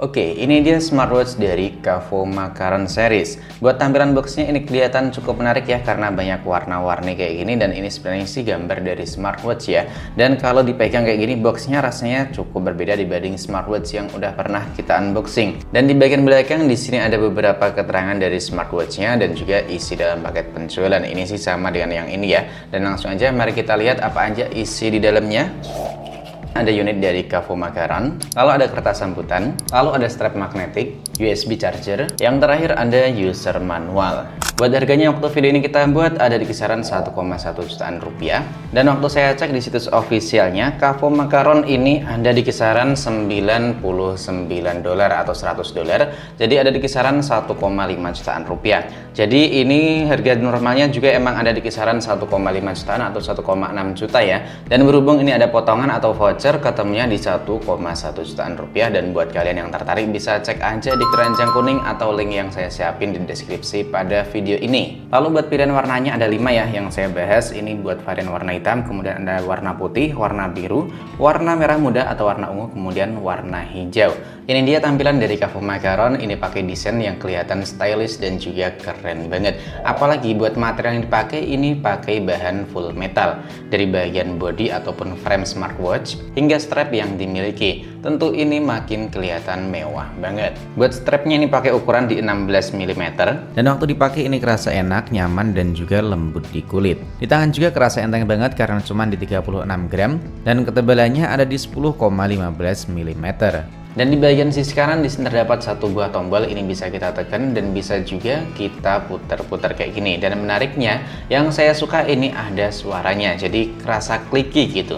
Oke, ini dia smartwatch dari Kavo Makaron series. Buat tampilan boxnya ini kelihatan cukup menarik ya, karena banyak warna-warni kayak gini, dan ini sebenarnya sih gambar dari smartwatch ya. Dan kalau dipegang kayak gini, boxnya rasanya cukup berbeda dibanding smartwatch yang udah pernah kita unboxing. Dan di bagian belakang di sini ada beberapa keterangan dari smartwatchnya dan juga isi dalam paket penjualan. Ini sih sama dengan yang ini ya. Dan langsung aja mari kita lihat apa aja isi di dalamnya. Ada unit dari Kavo Makaron, lalu ada kertas sambutan, lalu ada strap magnetik, USB charger, yang terakhir ada user manual. Buat harganya waktu video ini kita buat ada di kisaran 1,1 jutaan rupiah. Dan waktu saya cek di situs officialnya, Kavo Makaron ini ada di kisaran $99 atau $100. Jadi ada di kisaran 1,5 jutaan rupiah. Jadi ini harga normalnya juga emang ada di kisaran 1,5 jutaan atau 1,6 juta ya. Dan berhubung ini ada potongan atau voucher, ketemunya di 1,1 jutaan rupiah. Dan buat kalian yang tertarik bisa cek aja di keranjang kuning atau link yang saya siapin di deskripsi pada video ini. Lalu buat pilihan warnanya ada 5 ya yang saya bahas. Ini buat varian warna hitam, kemudian ada warna putih, warna biru, warna merah muda atau warna ungu, kemudian warna hijau. Ini dia tampilan dari Kavo Makaron. Ini pakai desain yang kelihatan stylish dan juga keren banget. Apalagi buat material yang dipakai, ini pakai bahan full metal. Dari bagian body ataupun frame smartwatch hingga strap yang dimiliki. Tentu ini makin kelihatan mewah banget. Buat strapnya ini pakai ukuran di 16 mm. Dan waktu dipakai ini kerasa enak, nyaman, dan juga lembut di kulit. Di tangan juga kerasa enteng banget karena cuma di 36 gram. Dan ketebalannya ada di 10,15 mm. Dan di bagian sisi kanan di sini terdapat satu buah tombol, ini bisa kita tekan dan bisa juga kita putar-putar kayak gini. Dan menariknya, yang saya suka ini ada suaranya, jadi kerasa clicky gitu.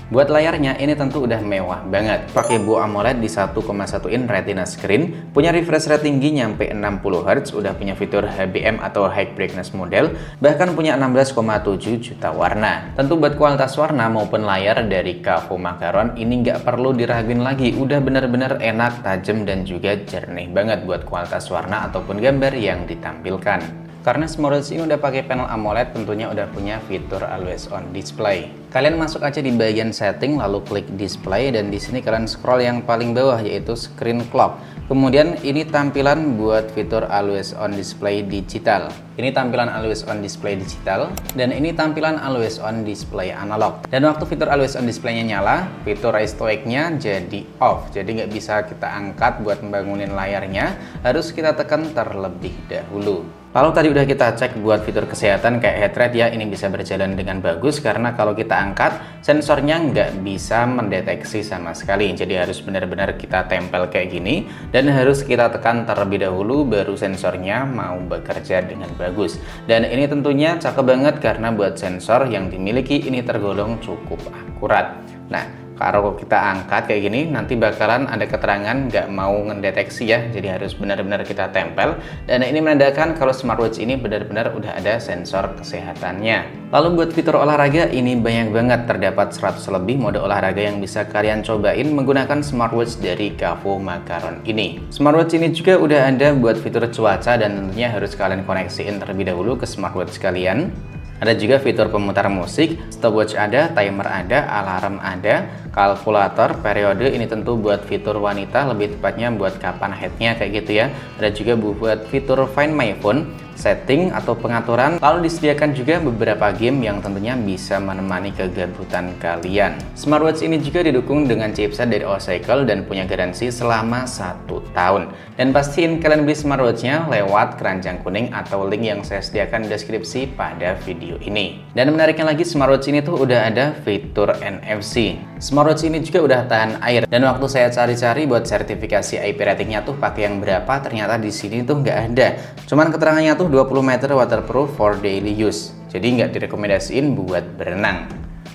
Buat layarnya ini tentu udah mewah banget. Pakai Bo AMOLED di 1,1 in Retina screen, punya refresh rate tinggi nyampe 60 Hz, udah punya fitur HBM atau High Brightness model, bahkan punya 16,7 juta warna. Tentu buat kualitas warna maupun layar dari Kavo Makaron ini nggak perlu diraguin lagi, udah bener-bener enak, tajam, dan juga jernih banget buat kualitas warna ataupun gambar yang ditampilkan. Karena smartwatch ini udah pakai panel AMOLED, tentunya udah punya fitur Always On Display. Kalian masuk aja di bagian setting, lalu klik display, dan di sini kalian scroll yang paling bawah yaitu screen clock. Kemudian ini tampilan buat fitur Always On Display digital. Ini tampilan Always On Display digital, dan ini tampilan Always On Display analog. Dan waktu fitur Always On Display-nya nyala, fitur Raise to Wake-nya jadi off. Jadi nggak bisa kita angkat buat membangunin layarnya, harus kita tekan terlebih dahulu. Lalu tadi udah kita cek buat fitur kesehatan kayak heart rate ya, ini bisa berjalan dengan bagus karena kalau kita angkat sensornya nggak bisa mendeteksi sama sekali. Jadi harus benar-benar kita tempel kayak gini dan harus kita tekan terlebih dahulu baru sensornya mau bekerja dengan bagus. Dan ini tentunya cakep banget karena buat sensor yang dimiliki ini tergolong cukup akurat. Nah, kalau kita angkat kayak gini, nanti bakalan ada keterangan nggak mau ngedeteksi ya. Jadi harus benar-benar kita tempel. Dan ini menandakan kalau smartwatch ini benar-benar udah ada sensor kesehatannya. Lalu buat fitur olahraga ini banyak banget. Terdapat 100 lebih mode olahraga yang bisa kalian cobain menggunakan smartwatch dari Kavo Makaron ini. Smartwatch ini juga udah ada buat fitur cuaca dan tentunya harus kalian koneksiin terlebih dahulu ke smartwatch kalian. Ada juga fitur pemutar musik, stopwatch ada, timer ada, alarm ada, kalkulator, periode, ini tentu buat fitur wanita, lebih tepatnya buat kapan haidnya kayak gitu ya. Ada juga buat fitur Find My Phone, setting atau pengaturan, lalu disediakan juga beberapa game yang tentunya bisa menemani kegabutan kalian. Smartwatch ini juga didukung dengan chipset dari OSICLE dan punya garansi selama 1 tahun. Dan pastiin kalian beli smartwatchnya lewat keranjang kuning atau link yang saya sediakan di deskripsi pada video ini. Dan menariknya lagi, smartwatch ini tuh udah ada fitur NFC. Smartwatch ini juga udah tahan air. Dan waktu saya cari-cari buat sertifikasi IP ratingnya tuh pakai yang berapa, ternyata di sini tuh nggak ada. Cuman keterangannya tuh 20 meter waterproof for daily use. Jadi nggak direkomendasiin buat berenang.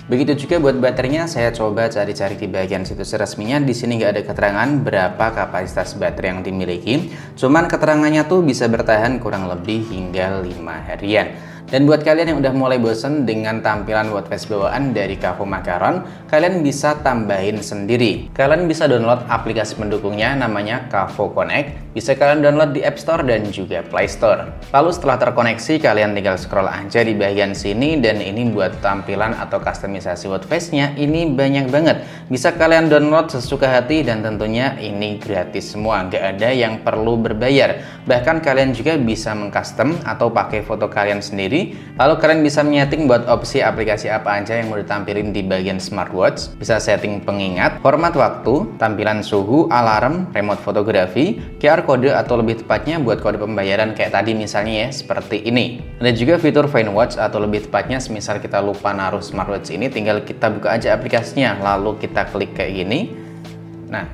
Begitu juga buat baterainya, saya coba cari-cari di bagian situs resminya. Di sini nggak ada keterangan berapa kapasitas baterai yang dimiliki. Cuman keterangannya tuh bisa bertahan kurang lebih hingga 5 harian. Dan buat kalian yang udah mulai bosen dengan tampilan watchface bawaan dari Cavu Macaron, kalian bisa tambahin sendiri. Kalian bisa download aplikasi pendukungnya namanya Cavu Connect. Bisa kalian download di App Store dan juga Play Store. Lalu setelah terkoneksi, kalian tinggal scroll aja di bagian sini, dan ini buat tampilan atau kustomisasi watchface-nya ini banyak banget. Bisa kalian download sesuka hati dan tentunya ini gratis semua, nggak ada yang perlu berbayar. Bahkan kalian juga bisa mengcustom atau pakai foto kalian sendiri. Lalu kalian bisa menyeting buat opsi aplikasi apa aja yang mau ditampilin di bagian smartwatch. Bisa setting pengingat, format waktu, tampilan suhu, alarm, remote fotografi, QR kode atau lebih tepatnya buat kode pembayaran kayak tadi misalnya ya, seperti ini. Ada juga fitur Find Watch atau lebih tepatnya semisal kita lupa naruh smartwatch ini, tinggal kita buka aja aplikasinya, lalu kita klik kayak gini. Nah,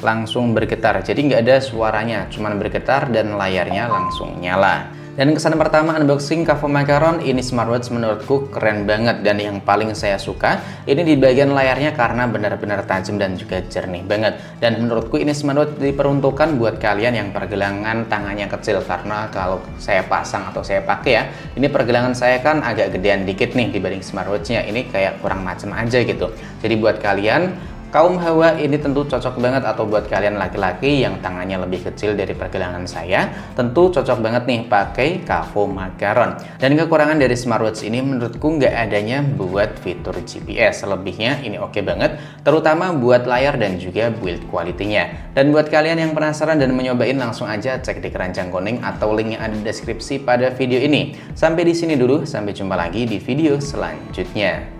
langsung bergetar, jadi nggak ada suaranya, cuman bergetar dan layarnya langsung nyala. Dan kesan pertama unboxing Cavu Macaron ini smartwatch menurutku keren banget, dan yang paling saya suka ini di bagian layarnya karena benar-benar tajam dan juga jernih banget. Dan menurutku ini smartwatch diperuntukkan buat kalian yang pergelangan tangannya kecil, karena kalau saya pasang atau saya pakai ya, ini pergelangan saya kan agak gedean dikit nih dibanding smartwatchnya, ini kayak kurang macem aja gitu. Jadi buat kalian kaum hawa ini tentu cocok banget, atau buat kalian laki-laki yang tangannya lebih kecil dari pergelangan saya, tentu cocok banget nih pakai Cavu Macaron. Dan kekurangan dari smartwatch ini menurutku nggak adanya buat fitur GPS, selebihnya ini oke banget, terutama buat layar dan juga build quality-nya. Dan buat kalian yang penasaran dan menyobain, langsung aja cek di keranjang kuning atau link yang ada di deskripsi pada video ini. Sampai di sini dulu, sampai jumpa lagi di video selanjutnya.